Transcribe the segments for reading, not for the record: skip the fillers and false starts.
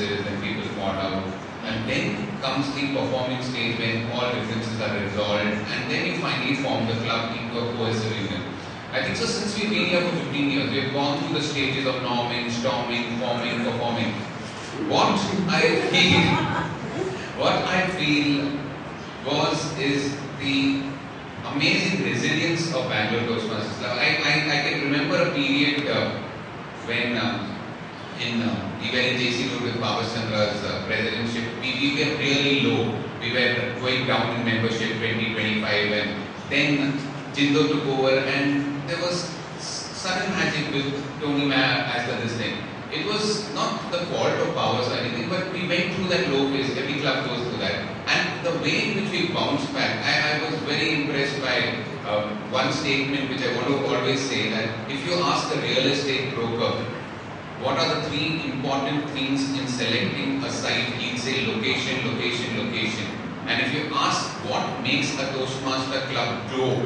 differences and people fall out. And then comes the performing stage when all differences are resolved, and then you finally form the club into a cohesive union. I think so since we've been here for 15 years, we've gone through the stages of norming, storming, forming, performing. What I feel is the amazing resilience of Bangalore Toastmasters Club. I can remember a period when we were in JC Road with Baba Chandra's presidentship. We were really low. We were going down in membership 2025, and then Jindo took over, and there was sudden magic with Tony Maya as this thing. It was not the fault of Powers or anything, but we went through that low phase. Every club goes through that. And the way in which we bounced back, I was very impressed by one statement which I want to always say, that if you ask a real estate broker, what are the 3 important things in selecting a site, he'll say location, location, location. And if you ask what makes a Toastmaster club grow,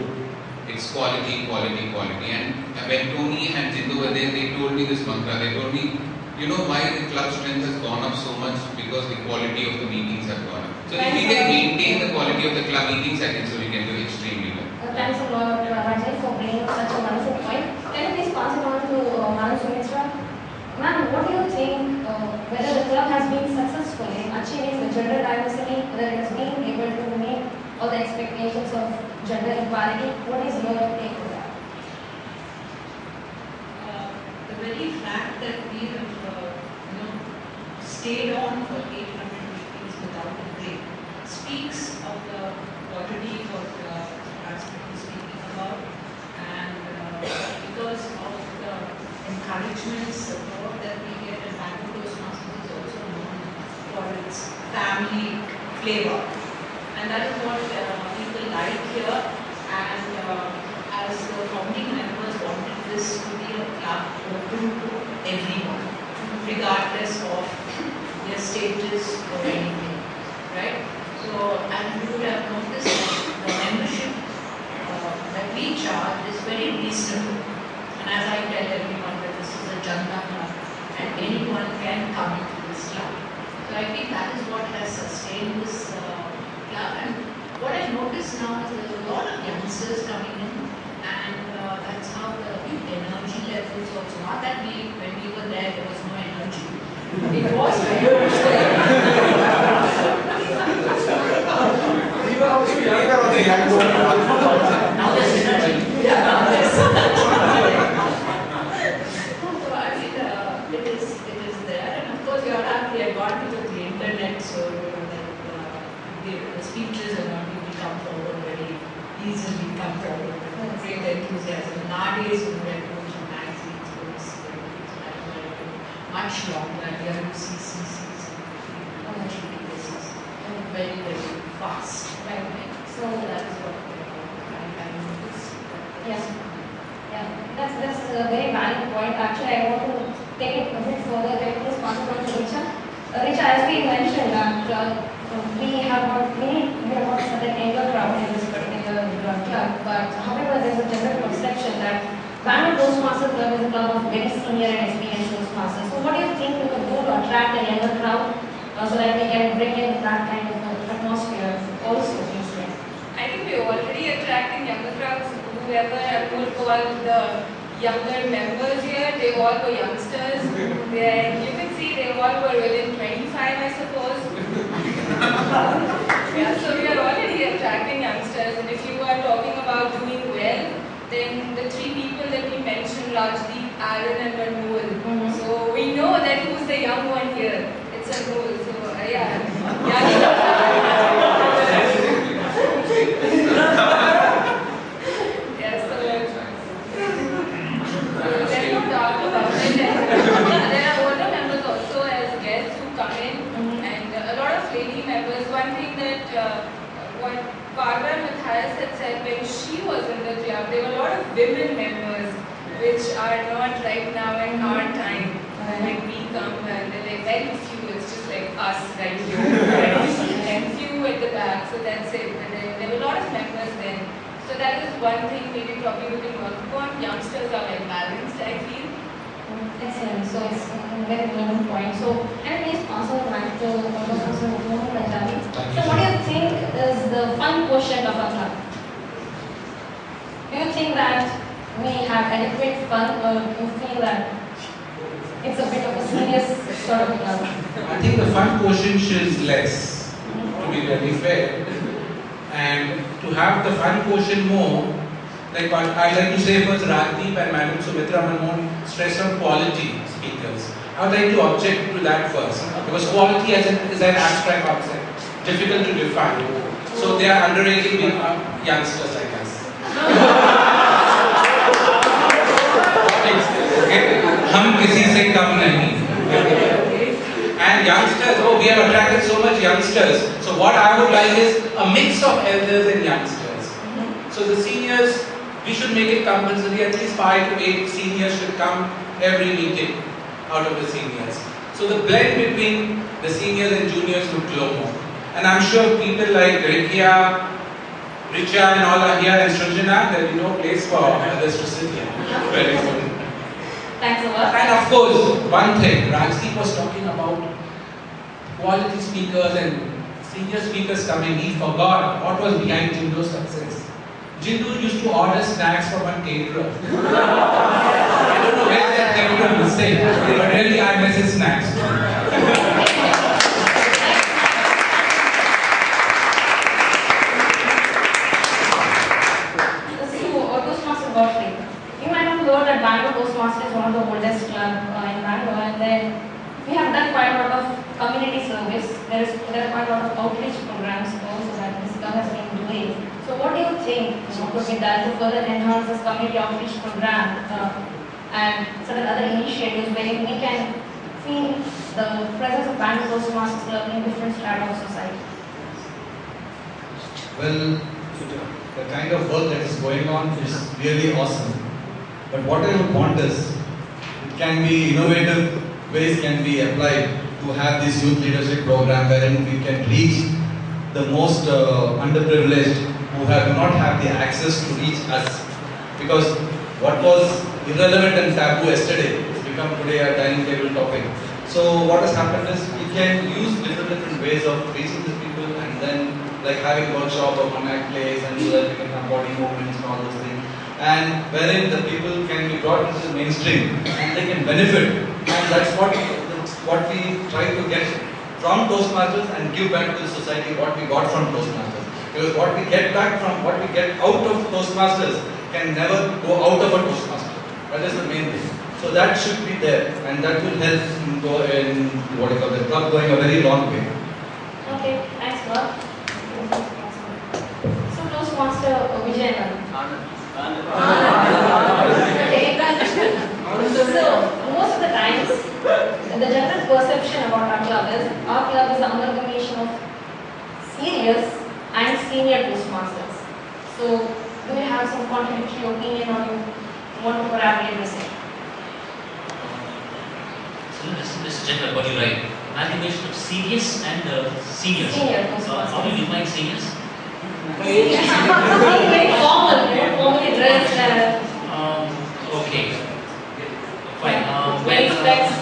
it's quality, quality, quality. And when Tony and Jindo were there, they told me this mantra. They told me, you know why the club strength has gone up so much? Because the quality of the meetings have gone up. So if we can maintain the quality of the club meetings, I think so we can do extremely well. Thanks a lot, Rajay, for bringing such a wonderful point. Can you please pass it on to Manu Sumitra? Ma'am, what do you think, whether the club has been successful in achieving the gender diversity, whether it has been able to meet all the expectations of gender equality? What is your take on that? The very fact that we have stayed on for 800 meetings without a break speaks of the quality of the aspect we're speaking about, and because of the encouragement, support that we get at Bangalore Toastmasters is also known for its family flavor, and that is what people like here. And as the founding members wanted this to be a club open to everyone, regardless of their status or anything, right? So, and you would have noticed that the membership that we charge is very reasonable. And as I tell everyone that this is a Janta club and anyone can come into this club. So I think that is what has sustained this club. And what I notice now is there's a lot of youngsters coming in, and that's how the energy levels also. Not that when we were there was no energy. It was very We were also younger on the young one. now there's energy. Yeah, now there's energy. So I mean, it is there, and of course you have the advantage of the internet, so the speeches are not going to come forward very easily, come forward with great enthusiasm. Nowadays, you read books from magazines, books, much longer, and you have to see CCs on a daily basis, and very, very fast. Right. So that is what I notice. Yes. Yeah, that's a very valid point. Actually, I want to take it a bit further. Can you please pass it on to Richa? Richa, as we mentioned that we have got a certain younger crowd in this particular club, but however, there's a general perception that Bangalore Toastmasters Club is a club of very senior and experienced Toastmasters. So, what do you think we could do to attract a younger crowd so that we can bring in that kind of atmosphere also? I think we're already attracting younger crowds. Whoever I would call the younger members here, they all were youngsters. You can see they all were within 25, I suppose. Yeah, so we are already attracting youngsters. And if you are talking about doing well, then the 3 people that we mentioned, Rajdeep, Aaron and Anmol. So we know that who's the young one here. It's Anmol. So yeah. There are older members also as guests who come in, and a lot of lady members. One thing that what Barbara Matthias had said when she was in the club, there were a lot of women members which are not right now in our time. When we come, and they're like very few, it's just like us right here, and few at the back, so that's it. And then there were a lot of members then. So that is one thing maybe probably we can work upon. Youngsters are like balanced, I feel. Excellent. So it's a very important point. So, can you please pass to Mr. Mohan Punjabi. Thank So you, what do sir. you think is the fun quotient of a club? Do you think that we have adequate fun, or do you feel that it's a bit of a serious sort of club? I think the fun quotient is less, to be very fair. And to have the fun quotient more, like what I like to say was Rajdeep and Madam Sumitra Manmohan stress on quality speakers. I would like to object to that first, because quality is an abstract concept, difficult to define. So they are underrating youngsters, I guess. Okay? हम किसी से कम नहीं. And youngsters, oh, we have attracted so much youngsters. So what I would like is a mix of elders and youngsters. So the seniors, we should make it compulsory. At least 5 to 8 seniors should come every meeting out of the seniors. So the blend between the seniors and juniors would glow more. And I'm sure people like Rikia, Richa and all are here, and Srujana, there will be no place for others to sit here. Very good. Thanks a lot. And of course, one thing, Rajdeep was talking about quality speakers and senior speakers coming. He forgot what was behind Jindo's success. Jindo used to order snacks from one caterer. I don't know where that came from mistake, but really I miss his snacks. Toastmaster Godfrey. You might have heard that Bangalore Toastmaster is one of the oldest clubs in Bangalore, and then we have done quite a lot of community service. There are quite a lot of outreach programs also that this club has been doing. So what do you think could be done to further enhance this community outreach program and certain other initiatives where we can feel the presence of Bangalore Toastmasters Club in different strata of society? Well, the kind of work that is going on is really awesome. But what I would want is, it can be innovative ways can be applied to have this youth leadership program wherein we can reach the most underprivileged who have not have the access to reach us. Because what was irrelevant and taboo yesterday has become today a dining table topic. So what has happened is we can use different ways of reaching these people, and then like having workshop or one-act plays, and so that we can have body movements and all those things. And wherein the people can be brought into the mainstream and they can benefit. And that's what we try to get from Toastmasters and give back to the society what we got from Toastmasters. Because what we get back from, what we get out of Toastmasters can never go out of a Toastmaster. That is the main thing. So that should be there, and that will help in what you call the club going a very long way. Okay, thanks a lot. So Toastmaster Vijay. Okay. So most of the times, the general perception about our club is the amalgamation of serious and senior Toastmasters. So do you have some contradictory opinion, or you want to corroborate the same? Mr. Chandra, got you right. Amalgamation of serious and seniors. Senior How do Toastmasters. you define seniors? Seniors. Something very formal, formally dressed. Okay. Fine. Wearing specs.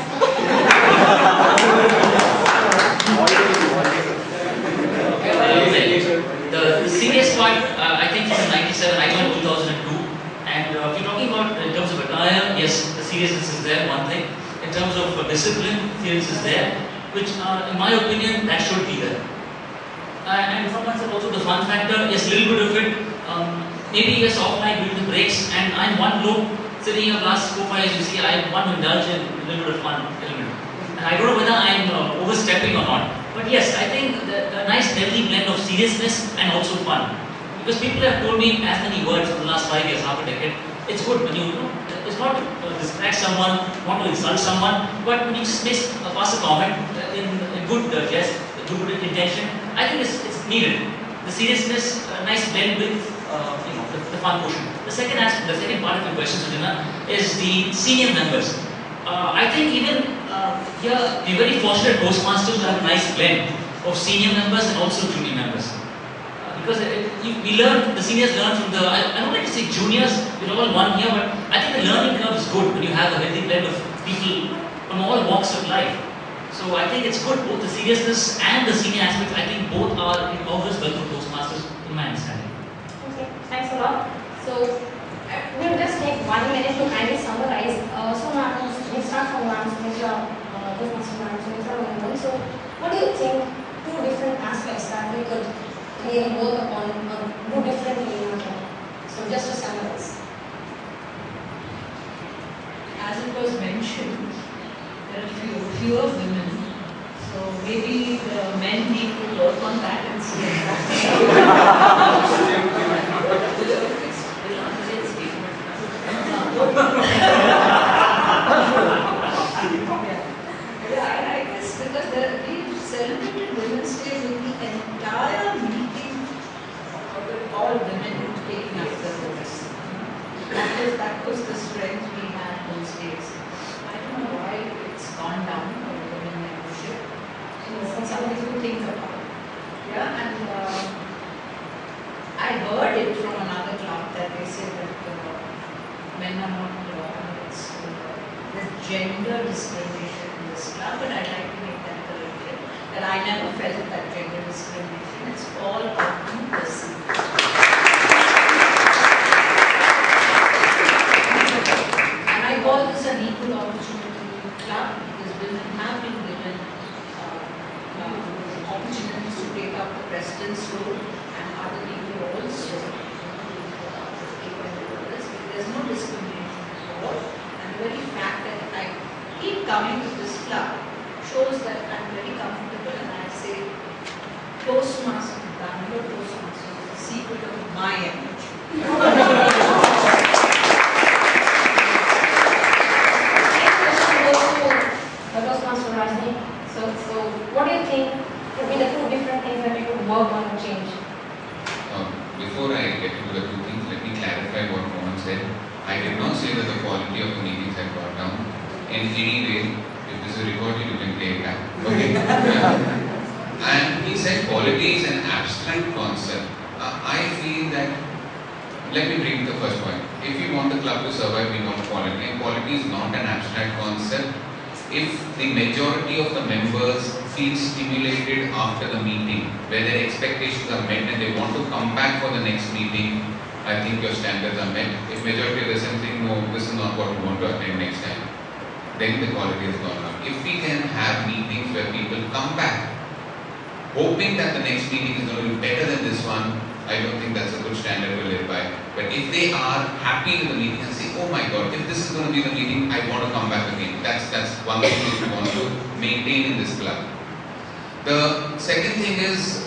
The serious part, I think from 97, I joined 2002. And if you're talking about in terms of attire, yes, the seriousness is there, one thing. In terms of discipline, seriousness is there, which in my opinion, that should be there. And from that side also the fun factor, yes, little bit of it. Maybe yes, offline during the breaks, and I'm one look sitting here last 4-5 years, you see, I want to indulge in a little bit of fun element. And I don't know whether I'm overstepping or not. But yes, I think the nice healthy blend of seriousness and also fun. Because people have told me as many words in the last 5 years, half a decade. It's good when you know, it's not to distract someone, not to insult someone, but when you just pass a comment in good jest, good intention, I think it's needed. The seriousness, nice blend with the fun portion. The second aspect, the second part of your question, Sujana, is the senior members. I think even here we're very fortunate Toastmasters to have a nice blend of senior members and also junior members. Because we learn, the seniors learn from the, I don't like to say juniors, we're all one here, but I think the learning curve is good when you have a healthy blend of people from all walks of life. So So I think it's good, both the seriousness and the senior aspects, I think both are in always well for Toastmasters, in my understanding. Okay, thanks a lot. So, we'll just take 1 minute to kindly summarize. So, ma'am, we start from ma'am Sunetra, Toastmaster ma'am Sunetra. So, what do you think two different aspects that we could really work upon or do differently in our job? So, just to summarize. As it was mentioned, there are fewer women. So maybe the men need to work on that and see I guess because we celebrated Women's Day with the entire meeting of all women taking up the voice. That was the strength we had those days. I don't know why it's gone down for women membership. So something to think about. Yeah, and I heard it from another club that they say that men are not there's gender discrimination in this club, but I'd like to make that correction. That I never felt that gender discrimination. It's all about the person. I call this an equal opportunity club because women have been given opportunities to take up the president's role and other people also take on this. There's no discrimination at all, and the very fact that I keep coming to this club shows that I'm very comfortable, and I say Toastmaster, Bangalore Toastmaster is the secret of my energy. So what do you think would be the two different things that you could work on to change? Before I get into the two things, let me clarify what Mohan said. I did not say that the quality of the meetings had gone down in any way. If this is recorded, you can play it back. Okay. And he said quality is an abstract concept. I feel that, let me bring the first point. If we want the club to survive, we want quality. And quality is not an abstract concept. If the majority of the members feel stimulated after the meeting, where their expectations are met and they want to come back for the next meeting, I think your standards are met. If majority of the same thing, no, this is not what we want to attend next time, then the quality has gone up. If we can have meetings where people come back, hoping that the next meeting is going to be better than this one, I don't think that's a good standard to live by. But if they are happy with the meeting and say, oh my God, if this is going to be the meeting, I want to come back again. That's one thing that we want to maintain in this club. The second thing is,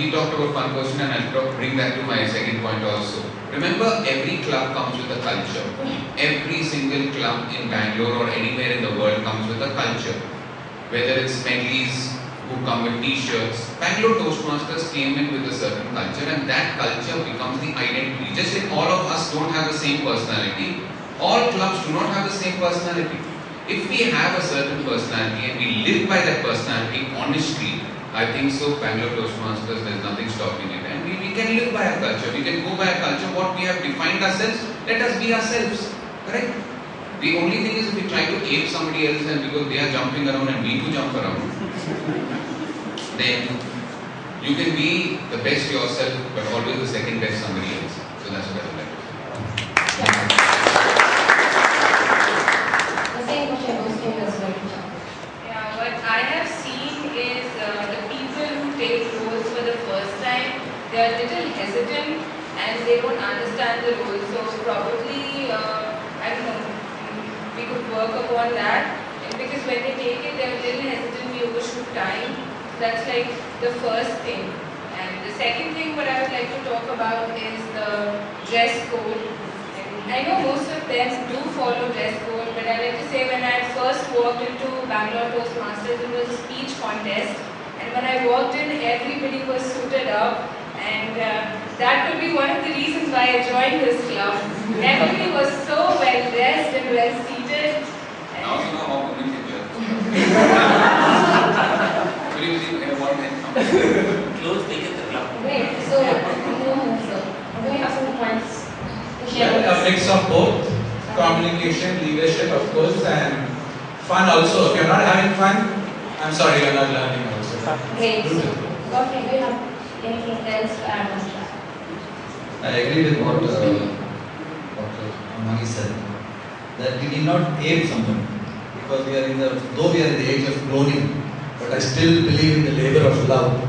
he talked about fun question, and I'll bring that to my second point also. Remember, every club comes with a culture. Every single club in Bangalore or anywhere in the world comes with a culture. Whether it's Medleys who come with t-shirts, Bangalore Toastmasters came in with a certain culture, and that culture becomes the identity. Just like all of us don't have the same personality, all clubs do not have the same personality. If we have a certain personality and we live by that personality honestly, I think so, Bangalore Toastmasters, there's nothing stopping it. And we can live by our culture, we can go by our culture, what we have defined ourselves, let us be ourselves. Correct? The only thing is if we try to ape somebody else and because they are jumping around and we too jump around, then you can be the best yourself but always the second best somebody else. So that's what I would like to say. The same question goes to you as well. Yeah, what I have seen is the people who take roles for the first time, they are a little hesitant and they don't understand the role. So probably, I don't know, we could work upon that. And because when they take it, they're a little hesitant, we overshoot time. That's like the first thing. And the second thing what I would like to talk about is the dress code. And I know most of them do follow dress code, but I like to say when I first walked into Bangalore Toastmasters, it was a speech contest. And when I walked in, everybody was suited up. And that could be one of the reasons why I joined this club. Everybody was so well dressed and well seated. Now you know how women can judge. Will you see what men come? Close they get the club. Great. So, do we have some points to share with Well, a us? mix of both, communication, leadership of course, and fun also. If you're not having fun, I'm sorry, you're not learning also. Great. Godfrey, do you have anything else to add on that? I agree with what Dr. Amani said, that we need not aim someone, because though we are in the age of cloning, but I still believe in the labor of love.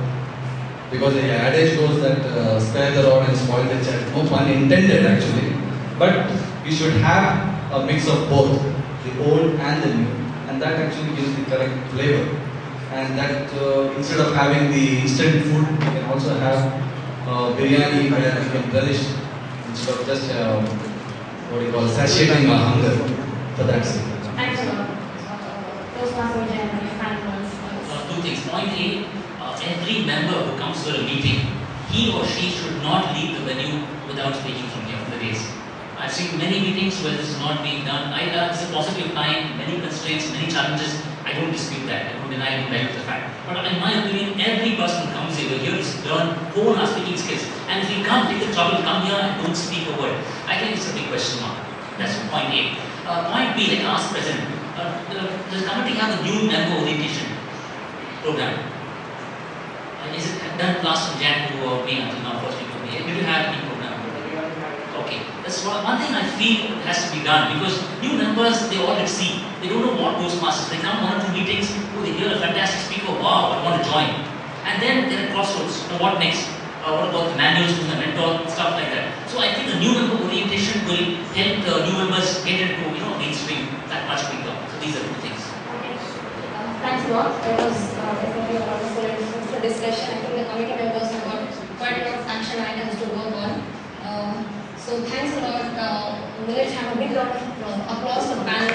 Because the adage goes that spare the rod and spoil the child. No pun intended actually. But we should have a mix of both, the old and the new, and that actually gives the correct flavor. And that instead of having the instant food, we can also have biryani where we can relish instead of just satiating our hunger for that sake. Thanks a lot. Toastmaster Vijay and your final words. Two things. Point A, every member who comes to a meeting, he or she should not leave the venue without speaking from here for the days. I've seen many meetings where this is not being done. It's a paucity of time, many constraints, many challenges. I don't dispute that. I don't deny the fact. But in my opinion, every person who comes here to learn, hone our speaking skills. And if we can't take the trouble to come here and don't speak a word, I think it's a big question mark. That's point A. Point B, like ask President, the committee have a new member orientation program. Is it done last from Jan to May until now, first week of May? Did you have any program? Okay. That's one thing I feel has to be done, because new members, they all at sea. They don't know what Toastmasters. They come one or two meetings, they hear a fantastic speaker, wow, I want to join. And then they're at crossroads. What next? What about the manuals from the mentor, stuff like that. So I think the new member orientation will help the new members get into mainstream that much quicker. So these are two things. Okay. Thanks a lot. It was definitely a wonderful and fruitful discussion. I think the committee members have got quite a lot of action items to work on. So thanks a lot. Let's have a big round of applause for the panel.